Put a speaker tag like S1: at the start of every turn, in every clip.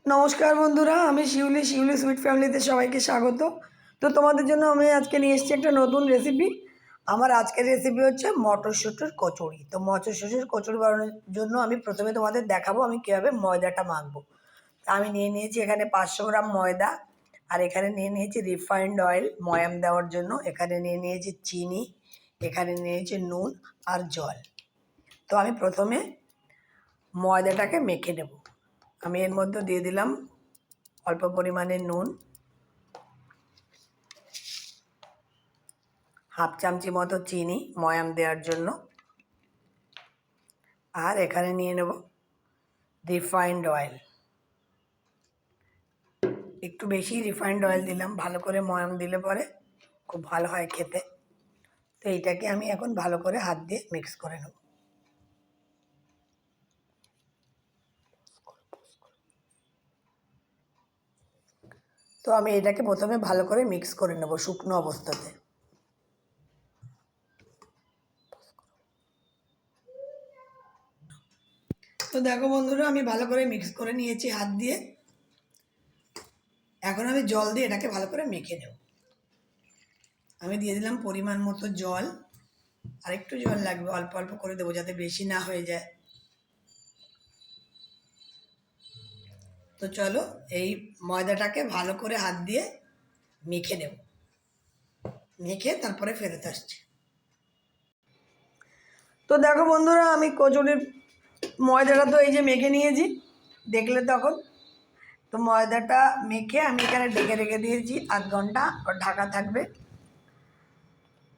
S1: নমস্কার বন্ধুরা, আমি শিউলি সুইট ফ্যামিলিতে সবাইকে স্বাগত। তো তোমাদের জন্য আমি আজকে নিয়ে এসেছি একটা নতুন রেসিপি। আমার আজকের রেসিপি হচ্ছে মটরশুঁটির কচুরি। তো মটরশুঁটির কচুরি বানানোর জন্য আমি প্রথমে তোমাদের দেখাবো আমি কীভাবে ময়দাটা মাখবো। আমি নিয়ে নিয়েছি এখানে 500 গ্রাম ময়দা, আর এখানে নিয়ে নিয়েছি রিফাইন্ড অয়েল ময়াম দেওয়ার জন্য, এখানে নিয়ে নিয়েছি চিনি, এখানে নিয়েছি নুন আর জল। তো আমি প্রথমে ময়দাটাকে মেখে নেব। আমি এর মধ্যে দিয়ে দিলাম অল্প পরিমাণে নুন, হাফ চামচি মতো চিনি ময়াম দেওয়ার জন্য, আর এখানে নিয়ে নেব রিফাইন্ড অয়েল। একটু বেশি রিফাইন্ড অয়েল দিলাম, ভালো করে ময়াম দিলে পরে খুব ভালো হয় খেতে। তো এইটাকে আমি এখন ভালো করে হাত দিয়ে মিক্স করে নেব। তো আমি এটাকে প্রথমে ভালো করে মিক্স করে নেব শুকনো অবস্থাতে। তো দেখো বন্ধুরা, আমি ভালো করে মিক্স করে নিয়েছি হাত দিয়ে। এখন আমি জল দিয়ে এটাকে ভালো করে মেখে নেব। আমি দিয়ে দিলাম পরিমাণ মতো জল, আর একটু জল লাগবে, অল্প অল্প করে দেবো যাতে বেশি না হয়ে যায়। তো চলো এই ময়দাটাকে ভালো করে হাত দিয়ে মেখে নেব, মেখে তারপরে ফেরত আসছি। তো দেখো বন্ধুরা, আমি কচুরির ময়দাটা তো এই যে মেখে নিয়েছি, দেখলে তখন। তো ময়দাটা মেখে আমি এখানে ঢেকে রেখে দিয়েছি আধ ঘন্টা, ঢাকা থাকবে।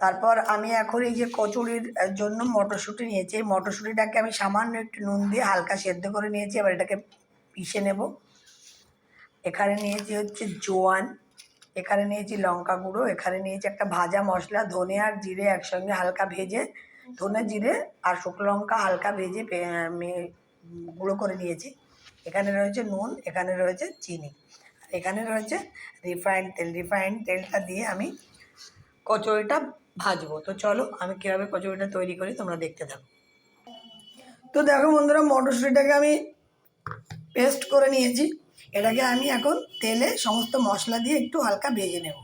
S1: তারপর আমি এখন এই যে কচুরির জন্য মটরশুঁটি নিয়েছি, এই মটরশুঁটিটাকে আমি সামান্য একটু নুন দিয়ে হালকা সেদ্ধ করে নিয়েছি। এবার এটাকে পিষে নেব। এখানে নিয়েছি হচ্ছে জোয়ান, এখানে নিয়েছি লঙ্কা গুঁড়ো, এখানে নিয়েছি একটা ভাজা মশলা, ধনে আর জিরে একসঙ্গে হালকা ভেজে, ধনে জিরে আর শুকনো লঙ্কা হালকা ভেজে গুঁড়ো করে নিয়েছি। এখানে রয়েছে নুন, এখানে রয়েছে চিনি, এখানে রয়েছে রিফাইন্ড তেলটা দিয়ে আমি কচুরিটা ভাজবো। তো চলো আমি কীভাবে কচুরিটা তৈরি করি তোমরা দেখতে থাকো। তো দেখো বন্ধুরা, মটরশুঁটিটাকে আমি পেস্ট করে নিয়েছি। এটাকে আমি এখন তেলে সমস্ত মশলা দিয়ে একটু হালকা ভেজে নেব।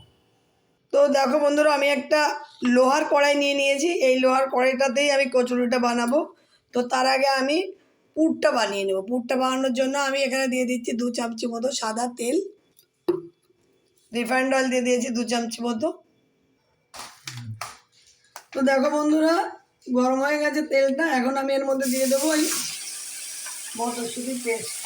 S1: তো দেখো বন্ধুরা, আমি একটা লোহার কড়াই নিয়ে নিয়েছি। এই লোহার কড়াইটাতেই আমি কচুরিটা বানাবো। তো তার আগে আমি পুরটা বানিয়ে নেব। পুরটা বানানোর জন্য আমি এখানে দিয়ে দিচ্ছি 2 চামচি মতো সাদা তেল, রিফাইন্ড অয়েল দিয়ে দিয়েছি 2 চামচি মতো। তো দেখো বন্ধুরা, গরম হয়ে গেছে তেলটা। এখন আমি এর মধ্যে দিয়ে দেবো এই মটরশুঁটি পেস্টটা।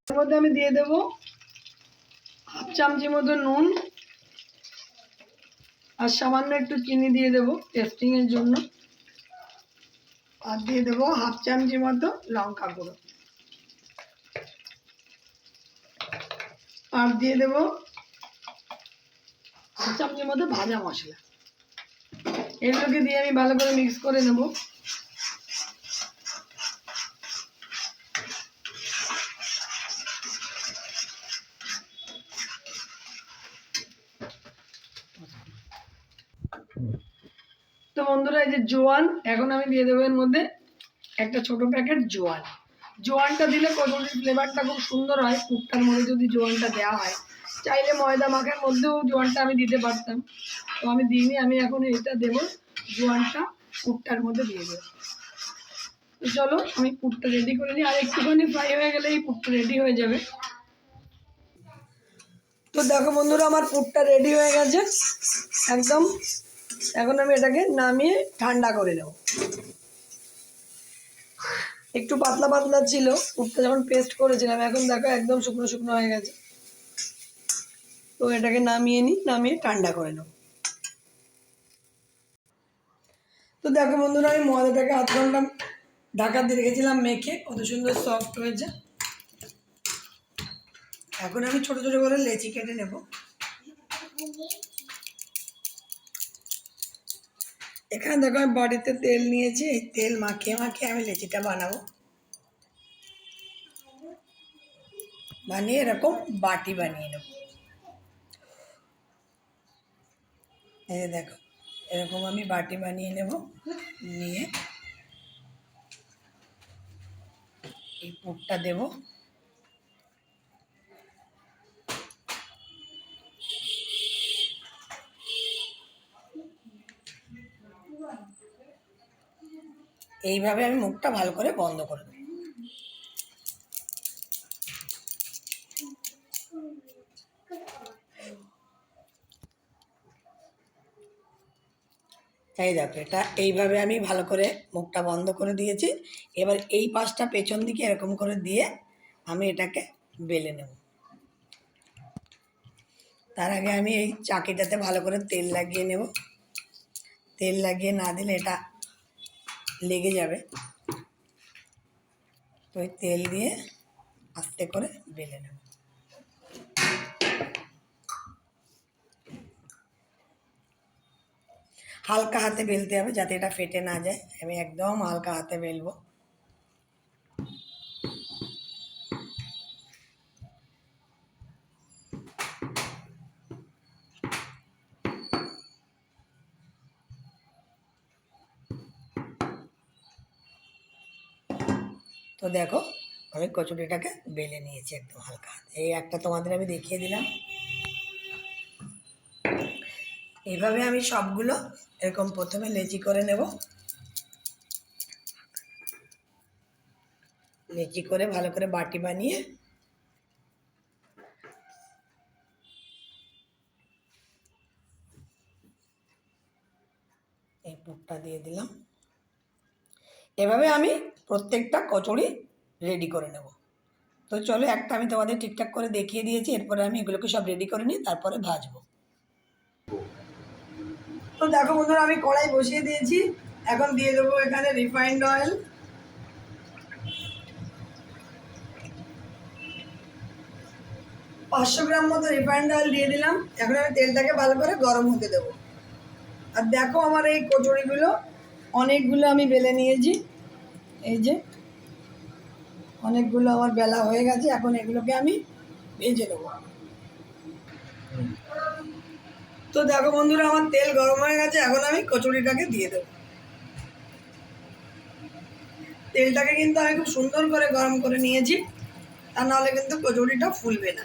S1: এর মধ্যে আমি দিয়ে দেবো হাফ চামচি মতো নুন, আর সামান্য একটু চিনি দিয়ে দেবো টেস্টিংয়ের জন্য, আর দিয়ে দেবো হাফ চামচি মতো লঙ্কা গুঁড়ো, আর দিয়ে দেবো হাফ চামচি মতো ভাজা মশলা। এগুলোকে দিয়ে আমি ভালো করে মিক্স করে নেব। তো বন্ধুরা, এই যে জোয়ান, এখন আমি দিয়ে দেবো এর মধ্যে একটা ছোট প্যাকেট জোয়ান। জোয়ানটা দিলে কচুরির ফ্লেভারটা খুব সুন্দর হয় পুরটার মধ্যে যদি জোয়ানটা দেওয়া হয়। চাইলে ময়দা মাখার মধ্যেও জোয়ানটা আমি দিতে পারতাম, তো আমি দিইনি। আমি এখন এটা দেবো, জোয়ানটা পুরটার মধ্যে দিয়ে দেবো। তো চলো আমি পুরটা রেডি করে নিই, আর একটুখানি ফ্রাই হয়ে গেলে এই পুরটা রেডি হয়ে যাবে। তো দেখো বন্ধুরা, আমার পুরটা রেডি হয়ে গেছে একদম। এখন আমি এটাকে নামিয়ে ঠান্ডা করে নেব। একটু পাতলা পাতলা ছিল পুরটা যখন পেস্ট করেছিলাম, এখন দেখো একদম শুকনো শুকনো হয়ে গেছে। তো এটাকে নামিয়ে নিই, নামিয়ে ঠান্ডা করে নেব। তো দেখো বন্ধুরা, আমি ময়দাটাকে আধ ঘন্টা ঢাকা দিয়ে রেখেছিলাম মেখে, কত সুন্দর সফট হয়েছে। এখন আমি ছোট ছোট করে লেচি কেটে নেব। এখানে দেখো আমি বাড়িতে তেল নিয়েছি, এই তেল মাখিয়ে মাখিয়ে আমি লেচিটা বানাবো। বানিয়ে এরকম বাটি বানিয়ে নেব। এই যে দেখো, এরকম আমি বাটি বানিয়ে নেব, নিয়ে এই পুরটা দেব। এইভাবে আমি মুখটা ভালো করে বন্ধ করে দেব। এই দেখো, এটা এইভাবে আমি ভালো করে মুখটা বন্ধ করে দিয়েছি। এবার এই পাশটা পেছন দিকে এরকম করে দিয়ে আমি এটাকে বেলে নেব। তার আগে আমি এই চাকিটাতে ভালো করে তেল লাগিয়ে নেব। তেল লাগিয়ে না দিলে এটা লেগে যাবে, তো ওই তেল দিয়ে আস্তে করে বেলে নেব। হালকা হাতে বেলতে হবে যাতে এটা ফেটে না যায়। আমি একদম হালকা হাতে বেলবো। তো দেখো, আমি কচুরিটাকে বেলে নিয়েছি একদম হালকা হাতে। এই একটা তোমাদের আমি দেখিয়ে দিলাম। এইভাবে আমি সবগুলো এরকম প্রথমে লেচি করে নেব। লেচি করে ভালো করে বাটি বানিয়ে এই পুরটা দিয়ে দিলাম। এভাবে আমি প্রত্যেকটা কচুরি রেডি করে নেব। তো চলো, একটা আমি তোমাদের ঠিকঠাক করে দেখিয়ে দিয়েছি, এরপরে আমি এগুলোকে সব রেডি করে নিই, তারপরে ভাজবো। তো দেখো বন্ধুরা, আমি কড়াই বসিয়ে দিয়েছি। এখন দিয়ে দেবো এখানে রিফাইন্ড অয়েল। 500 গ্রাম মতো রিফাইন্ড অয়েল দিয়ে দিলাম। এখন আমি তেলটাকে ভালো করে গরম হতে দেবো। আর দেখো, আমার এই কচুরিগুলো অনেকগুলো আমি বেলে নিয়েছি। এই যে অনেকগুলো আমার বেলা হয়ে গেছে। এখন এগুলোকে আমি ভেজে নেবো। তো দেখো বন্ধুরা, আমার তেল গরম হয়ে গেছে। এখন আমি কচুরিটাকে দিয়ে দেবো। তেলটাকে কিন্তু আমি খুব সুন্দর করে গরম করে নিয়েছি, তা নাহলে কিন্তু কচুরিটা ফুলবে না।